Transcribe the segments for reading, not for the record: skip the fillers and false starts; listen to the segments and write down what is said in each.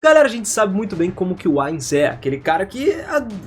Galera, a gente sabe muito bem como que o Ainz é, aquele cara que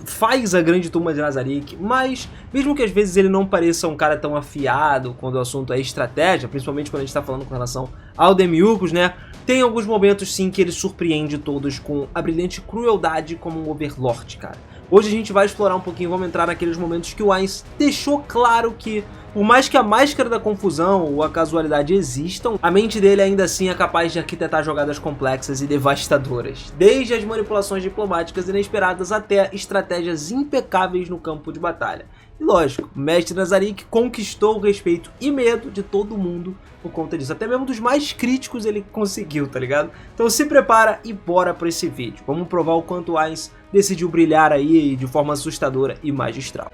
faz a grande turma de Nazarick, mas mesmo que às vezes ele não pareça um cara tão afiado quando o assunto é estratégia, principalmente quando a gente está falando com relação ao Demiurgos, né, tem alguns momentos sim que ele surpreende todos com a brilhante crueldade como um Overlord, cara. Hoje a gente vai explorar um pouquinho, vamos entrar naqueles momentos que o Ainz deixou claro que, por mais que a máscara da confusão ou a casualidade existam, a mente dele ainda assim é capaz de arquitetar jogadas complexas e devastadoras, desde as manipulações diplomáticas inesperadas até estratégias impecáveis no campo de batalha. E lógico, o Mestre Nazarick conquistou o respeito e medo de todo mundo por conta disso, até mesmo dos mais críticos ele conseguiu, tá ligado? Então se prepara e bora pra esse vídeo, vamos provar o quanto o Ainz decidiu brilhar aí de forma assustadora e magistral.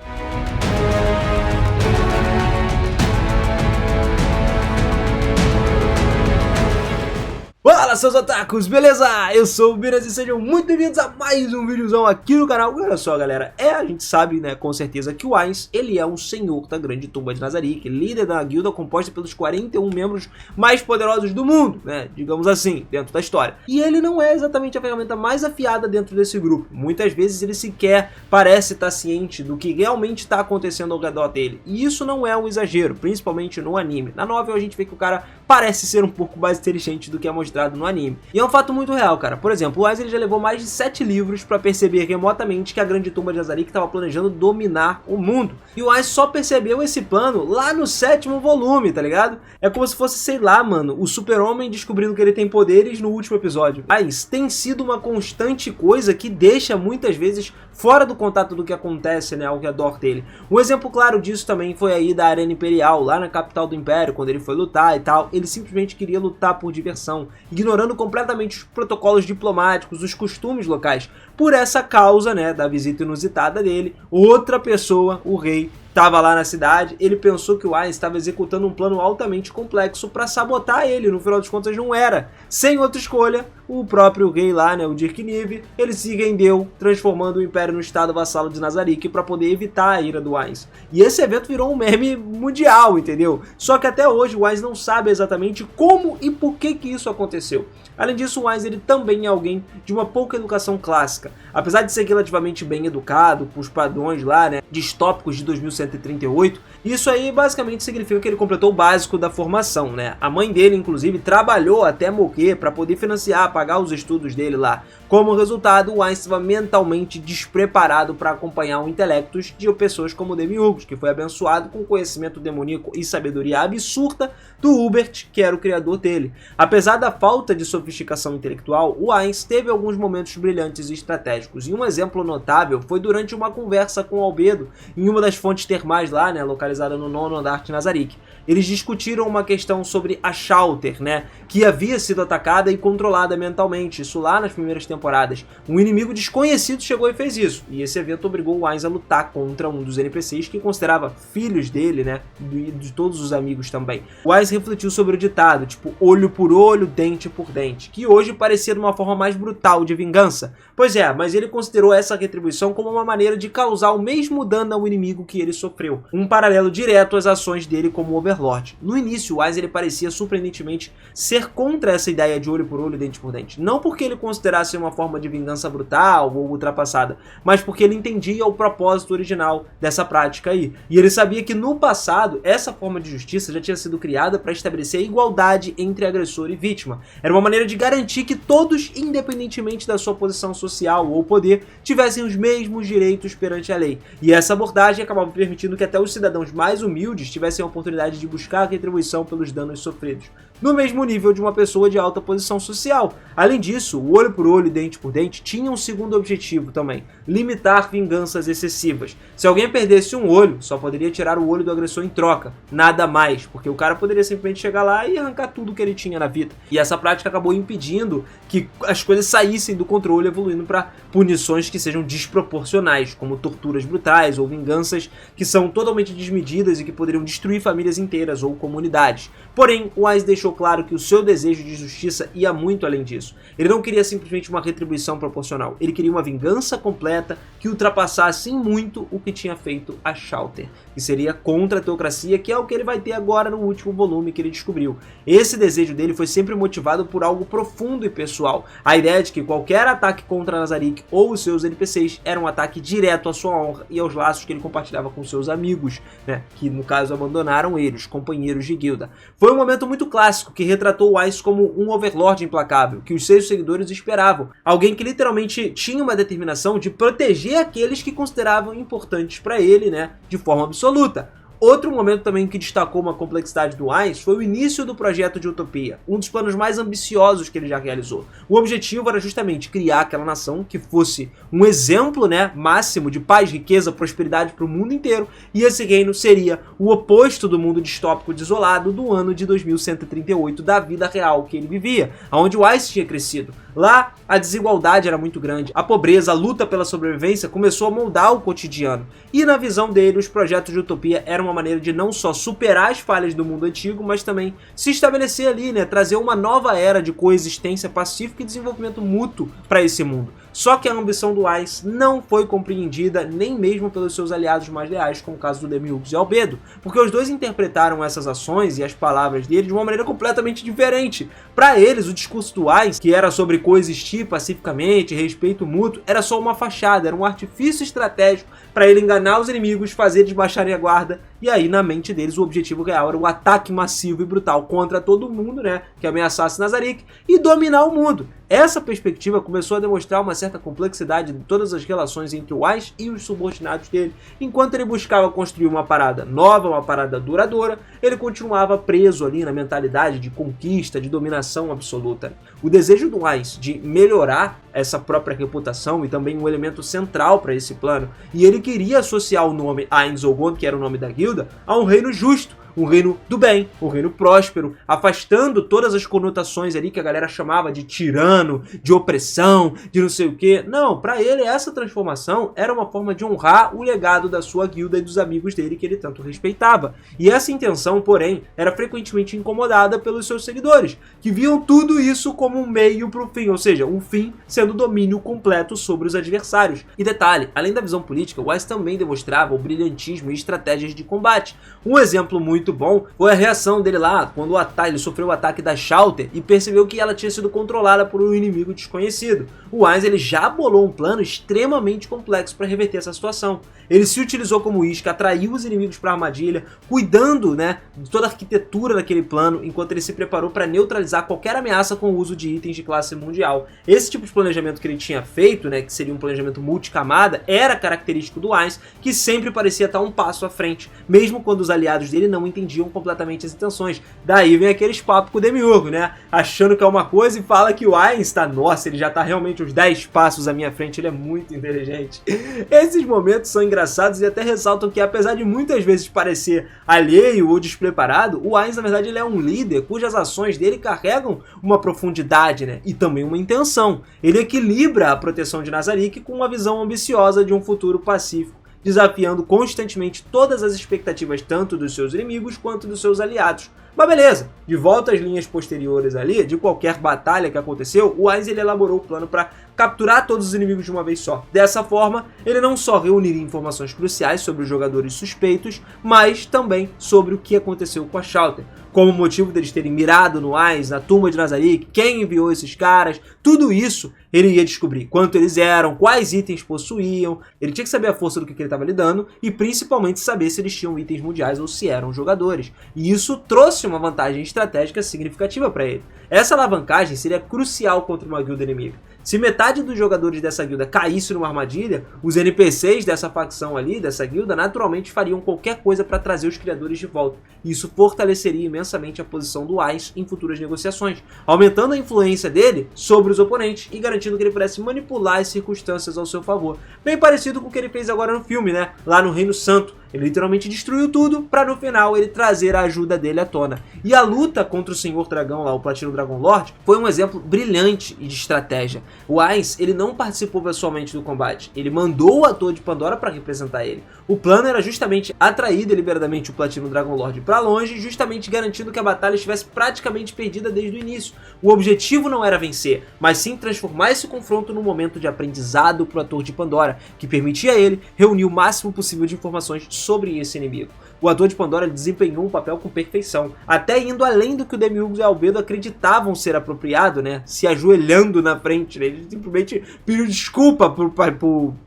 Fala, seus otakus, beleza? Eu sou o Miras e sejam muito bem-vindos a mais um videozão aqui no canal. Olha só, galera, a gente sabe, né, com certeza que o Ainz, ele é um senhor da grande tumba de Nazarick, líder da guilda composta pelos 41 membros mais poderosos do mundo, né, digamos assim, dentro da história. E ele não é exatamente a ferramenta mais afiada dentro desse grupo. Muitas vezes ele sequer parece estar ciente do que realmente está acontecendo ao redor dele. E isso não é um exagero, principalmente no anime. Na novel a gente vê que o cara parece ser um pouco mais inteligente do que é mostrado no anime. E é um fato muito real, cara. Por exemplo, o Ainz ele já levou mais de 7 livros pra perceber remotamente que a grande tumba de Nazarick estava planejando dominar o mundo. E o Ainz só percebeu esse plano lá no 7º volume, tá ligado? É como se fosse, sei lá, mano, o Super-Homem descobrindo que ele tem poderes no último episódio. Ainz tem sido uma constante coisa que deixa muitas vezes fora do contato do que acontece, né, ao redor dele. Um exemplo claro disso também foi aí da Arena Imperial, lá na capital do Império, quando ele foi lutar e tal. Ele simplesmente queria lutar por diversão, ignorando completamente os protocolos diplomáticos, os costumes locais. Por essa causa, né, da visita inusitada dele, outra pessoa, o rei, estava lá na cidade. Ele pensou que o Ainz estava executando um plano altamente complexo para sabotar ele, no final das contas não era. Sem outra escolha, o próprio rei lá, né, o Dirk Nive, ele se rendeu, transformando o Império no estado vassalo de Nazarick para poder evitar a ira do Ainz. E esse evento virou um meme mundial, entendeu? Só que até hoje o Ainz não sabe exatamente como e por que isso aconteceu. Além disso, o Ainz ele também é alguém de uma pouca educação clássica. Apesar de ser relativamente bem educado, com os padrões lá, né, distópicos de 2138, isso aí basicamente significa que ele completou o básico da formação, né? A mãe dele, inclusive, trabalhou até morrer para poder financiar, pagar os estudos dele lá. Como resultado, o Ainz estava mentalmente despreparado para acompanhar o intelecto de pessoas como Demiurgos, que foi abençoado com conhecimento demoníaco e sabedoria absurda do Hubert, que era o criador dele. Apesar da falta de sofisticação intelectual, o Ainz teve alguns momentos brilhantes e estratégicos, e um exemplo notável foi durante uma conversa com Albedo em uma das fontes termais lá, né, localizada no 9º andar de Nazarick. Eles discutiram uma questão sobre a Shallter, né, que havia sido atacada e controlada mentalmente, isso lá nas primeiras temporadas. Um inimigo desconhecido chegou e fez isso, e esse evento obrigou o Ainz a lutar contra um dos NPCs que considerava filhos dele, né, de todos os amigos também. O Ainz refletiu sobre o ditado, tipo, olho por olho, dente por dente, que hoje parecia de uma forma mais brutal de vingança. Pois é, mas ele considerou essa retribuição como uma maneira de causar o mesmo dano ao inimigo que ele sofreu, um paralelo direto às ações dele como Overlord. No início, o Ainz ele parecia surpreendentemente ser contra essa ideia de olho por olho, dente por dente, não porque ele considerasse uma forma de vingança brutal ou ultrapassada, mas porque ele entendia o propósito original dessa prática aí. E ele sabia que no passado, essa forma de justiça já tinha sido criada para estabelecer a igualdade entre agressor e vítima. Era uma maneira de garantir que todos, independentemente da sua posição social ou poder, tivessem os mesmos direitos perante a lei. E essa abordagem acabava permitindo que até os cidadãos mais humildes tivessem a oportunidade de buscar retribuição pelos danos sofridos, no mesmo nível de uma pessoa de alta posição social. Além disso, o olho por olho e dente por dente tinha um segundo objetivo também: limitar vinganças excessivas. Se alguém perdesse um olho, só poderia tirar o olho do agressor em troca, nada mais, porque o cara poderia simplesmente chegar lá e arrancar tudo que ele tinha na vida. E essa prática acabou impedindo que as coisas saíssem do controle, evoluindo para punições que sejam desproporcionais, como torturas brutais ou vinganças que são totalmente desmedidas e que poderiam destruir famílias inteiras ou comunidades. Porém, o Wise deixou claro que o seu desejo de justiça ia muito além disso. Ele não queria simplesmente uma retribuição proporcional, ele queria uma vingança completa que ultrapassasse em muito o que tinha feito a Shallter, que seria contra a teocracia, que é o que ele vai ter agora no último volume que ele descobriu. Esse desejo dele foi sempre motivado por algo profundo e pessoal, a ideia de que qualquer ataque contra Nazarick ou os seus NPCs era um ataque direto à sua honra e aos laços que ele compartilhava com seus amigos, né, que no caso abandonaram ele, os companheiros de guilda. Foi um momento muito clássico que retratou o Wise como um overlord implacável, que os seus seguidores esperavam, alguém que literalmente tinha uma determinação de proteger aqueles que consideravam importantes para ele, né, de forma absoluta. Outro momento também que destacou uma complexidade do Wise foi o início do projeto de Utopia, um dos planos mais ambiciosos que ele já realizou. O objetivo era justamente criar aquela nação que fosse um exemplo, né, máximo de paz, riqueza, prosperidade para o mundo inteiro, e esse reino seria o oposto do mundo distópico desolado do ano de 2138 da vida real que ele vivia, onde o Wise tinha crescido. Lá, a desigualdade era muito grande, a pobreza, a luta pela sobrevivência começou a moldar o cotidiano, e na visão dele, os projetos de Utopia eram uma maneira de não só superar as falhas do mundo antigo, mas também se estabelecer ali, né, trazer uma nova era de coexistência pacífica e desenvolvimento mútuo para esse mundo. Só que a ambição do Wise não foi compreendida nem mesmo pelos seus aliados mais leais, como o caso do Demiurgos e Albedo, porque os dois interpretaram essas ações e as palavras dele de uma maneira completamente diferente. Para eles, o discurso do Wise, que era sobre coexistir pacificamente, respeito mútuo, era só uma fachada, era um artifício estratégico para ele enganar os inimigos, fazer eles baixarem a guarda, e aí na mente deles o objetivo real era o ataque massivo e brutal contra todo mundo, né, que ameaçasse Nazarick, e dominar o mundo. Essa perspectiva começou a demonstrar uma certa complexidade de todas as relações entre o Wise e os subordinados dele. Enquanto ele buscava construir uma parada nova, uma parada duradoura, ele continuava preso ali na mentalidade de conquista, de dominação absoluta. O desejo do Wise de melhorar essa própria reputação e também um elemento central para esse plano, e ele queria associar o nome Ainzogon, que era o nome da guilda, a um reino justo, um reino do bem, um reino próspero, afastando todas as conotações ali que a galera chamava de tirano, de opressão, de não sei o que. Não, para ele essa transformação era uma forma de honrar o legado da sua guilda e dos amigos dele que ele tanto respeitava. E essa intenção, porém, era frequentemente incomodada pelos seus seguidores, que viam tudo isso como um meio para o fim, ou seja, um fim sendo domínio completo sobre os adversários. E detalhe, além da visão política, o Wise também demonstrava o brilhantismo e estratégias de combate. Um exemplo muito bom foi a reação dele lá quando ele sofreu o ataque da Shallter e percebeu que ela tinha sido controlada por um inimigo desconhecido. O Wise ele já bolou um plano extremamente complexo para reverter essa situação. Ele se utilizou como isca, atraiu os inimigos para a armadilha, cuidando, né, de toda a arquitetura daquele plano, enquanto ele se preparou para neutralizar qualquer ameaça com o uso de itens de classe mundial. Esse tipo de planejamento que ele tinha feito, né, que seria um planejamento multicamada, era característico do Wise, que sempre parecia estar um passo à frente, mesmo quando os aliados dele não entendiam completamente as intenções. Daí vem aqueles papos com o Demiurgo, né, achando que é uma coisa e fala que o Wise está, nossa, ele já está realmente uns 10 passos à minha frente, ele é muito inteligente. Esses momentos são engraçados e até ressaltam que, apesar de muitas vezes parecer alheio ou despreparado, o Wise, na verdade, ele é um líder cujas ações dele carregam uma profundidade, né, e também uma intenção. Ele equilibra a proteção de Nazarick com uma visão ambiciosa de um futuro pacífico, desafiando constantemente todas as expectativas tanto dos seus inimigos quanto dos seus aliados. Mas beleza, de volta às linhas posteriores ali, de qualquer batalha que aconteceu, o Wise ele elaborou o plano para capturar todos os inimigos de uma vez só. Dessa forma, ele não só reuniria informações cruciais sobre os jogadores suspeitos, mas também sobre o que aconteceu com a Shallter, como motivo deles terem mirado no Wise, na tumba de Nazarick, quem enviou esses caras, tudo isso ele ia descobrir quanto eles eram, quais itens possuíam, ele tinha que saber a força do que ele estava lidando e principalmente saber se eles tinham itens mundiais ou se eram jogadores. E isso trouxe uma vantagem estratégica significativa para ele. Essa alavancagem seria crucial contra uma guilda inimiga. Se metade dos jogadores dessa guilda caísse numa armadilha, os NPCs dessa facção ali, dessa guilda, naturalmente fariam qualquer coisa para trazer os criadores de volta. E isso fortaleceria imensamente a posição do Wise em futuras negociações, aumentando a influência dele sobre os oponentes e garantindo que ele pudesse manipular as circunstâncias ao seu favor. Bem parecido com o que ele fez agora no filme, né? Lá no Reino Santo, Ele literalmente destruiu tudo pra no final ele trazer a ajuda dele à tona. E a luta contra o Senhor Dragão lá, o Platino Dragon Lord, foi um exemplo brilhante de estratégia. O Ainz, ele não participou pessoalmente do combate, ele mandou o ator de Pandora pra representar ele. O plano era justamente atrair deliberadamente o Platino Dragon Lord pra longe, justamente garantindo que a batalha estivesse praticamente perdida desde o início. O objetivo não era vencer, mas sim transformar esse confronto num momento de aprendizado pro ator de Pandora, que permitia a ele reunir o máximo possível de informações sobre esse inimigo. O ator de Pandora desempenhou um papel com perfeição, até indo além do que o Demiurgos e Albedo acreditavam ser apropriado, né? Se ajoelhando na frente, né? Ele simplesmente pediu desculpa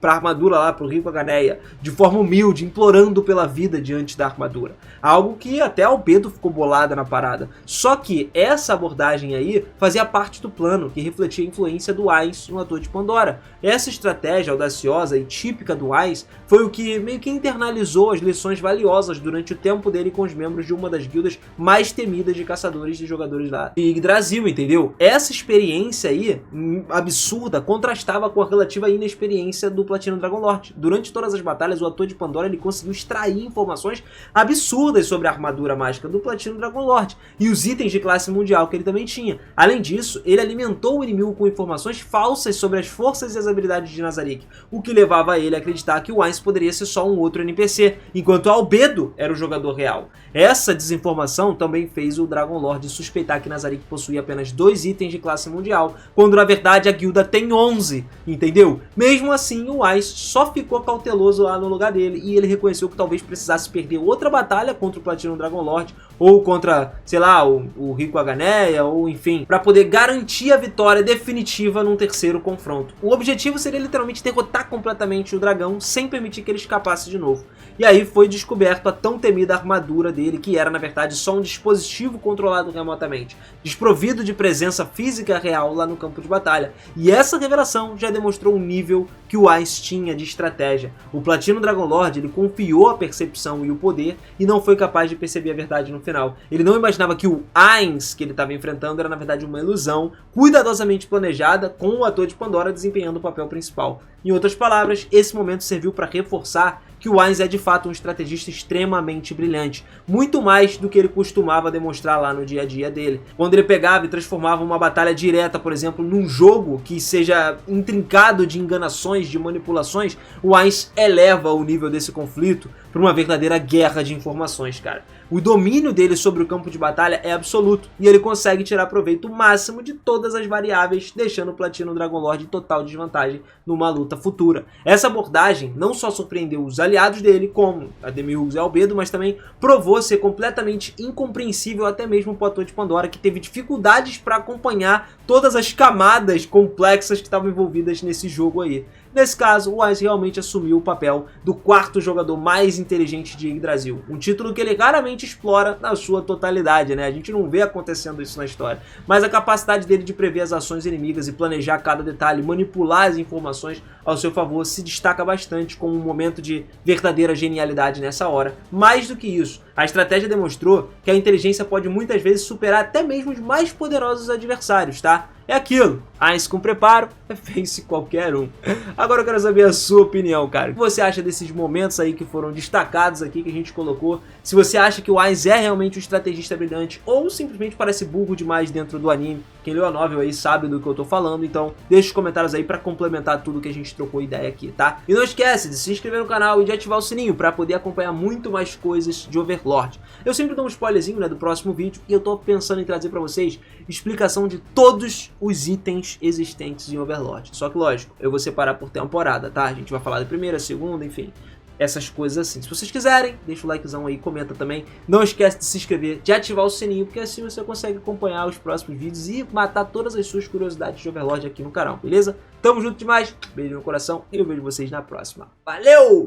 pra armadura lá, pro Rico Aganeia, de forma humilde, implorando pela vida diante da armadura. Algo que até Albedo ficou bolada na parada. Só que essa abordagem aí fazia parte do plano, que refletia a influência do Ainz no ator de Pandora. Essa estratégia audaciosa e típica do Ainz foi o que meio que internalizou as lições valiosas durante o tempo dele com os membros de uma das guildas mais temidas de caçadores e jogadores lá de Yggdrasil, entendeu? Essa experiência aí, absurda, contrastava com a relativa inexperiência do Platino Dragon Lord. Durante todas as batalhas, o ator de Pandora ele conseguiu extrair informações absurdas sobre a armadura mágica do Platino Dragon Lord e os itens de classe mundial que ele também tinha. Além disso, ele alimentou o inimigo com informações falsas sobre as forças e as habilidades de Nazarick, o que levava ele a acreditar que o Ainz poderia ser só um outro NPC, enquanto Albedo era o jogador real. Essa desinformação também fez o Dragon Lord suspeitar que Nazarick possuía apenas 2 itens de classe mundial, quando na verdade a guilda tem 11, entendeu? Mesmo assim, o Ainz só ficou cauteloso lá no lugar dele e ele reconheceu que talvez precisasse perder outra batalha contra o Platino Dragon Lord ou contra, sei lá, o Rico Aganeia, ou enfim, para poder garantir a vitória definitiva num terceiro confronto. O objetivo seria literalmente derrotar completamente o dragão sem permitir que ele escapasse de novo. E aí foi descoberto a tão temida armadura dele, que era na verdade só um dispositivo controlado remotamente, desprovido de presença física real lá no campo de batalha. E essa revelação já demonstrou o nível que o Ainz tinha de estratégia. O Platino Dragon Lord ele confiou a percepção e o poder e não foi capaz de perceber a verdade no final. Ele não imaginava que o Ainz que ele estava enfrentando era na verdade uma ilusão cuidadosamente planejada, com o ator de Pandora desempenhando o papel principal. Em outras palavras, esse momento serviu para reforçar que o Ainz é de fato um estrategista extremamente brilhante, muito mais do que ele costumava demonstrar lá no dia a dia dele. Quando ele pegava e transformava uma batalha direta, por exemplo, num jogo que seja intrincado de enganações, de manipulações, o Ainz eleva o nível desse conflito para uma verdadeira guerra de informações, cara. O domínio dele sobre o campo de batalha é absoluto, e ele consegue tirar proveito máximo de todas as variáveis, deixando o Platino Dragon Lord em total desvantagem numa luta futura. Essa abordagem não só surpreendeu os aliados dele, como a Demiurgos e Albedo, mas também provou ser completamente incompreensível até mesmo para o ator de Pandora, que teve dificuldades para acompanhar todas as camadas complexas que estavam envolvidas nesse jogo aí. Nesse caso, o Ainz realmente assumiu o papel do quarto jogador mais inteligente de Yggdrasil, um título que ele raramente explora na sua totalidade, né? A gente não vê acontecendo isso na história, mas a capacidade dele de prever as ações inimigas e planejar cada detalhe, manipular as informações ao seu favor, se destaca bastante como um momento de verdadeira genialidade nessa hora. Mais do que isso, a estratégia demonstrou que a inteligência pode muitas vezes superar até mesmo os mais poderosos adversários, tá? É aquilo, Ainz com preparo, vence qualquer um. Agora eu quero saber a sua opinião, cara. O que você acha desses momentos aí que foram destacados aqui, que a gente colocou? Se você acha que o Ainz é realmente um estrategista brilhante ou simplesmente parece burro demais dentro do anime. Quem leu a novel aí sabe do que eu tô falando, então deixa os comentários aí pra complementar tudo que a gente trocou ideia aqui, tá? E não esquece de se inscrever no canal e de ativar o sininho pra poder acompanhar muito mais coisas de Overlord. Eu sempre dou um spoilerzinho, né, do próximo vídeo, e eu tô pensando em trazer pra vocês explicação de todos os itens existentes em Overlord. Só que lógico, eu vou separar por temporada, tá? A gente vai falar da primeira, segunda, enfim, essas coisas assim. Se vocês quiserem, deixa o likezão aí, comenta também. Não esquece de se inscrever, de ativar o sininho, porque assim você consegue acompanhar os próximos vídeos e matar todas as suas curiosidades de Overlord aqui no canal, beleza? Tamo junto demais, beijo no coração e eu vejo vocês na próxima. Valeu!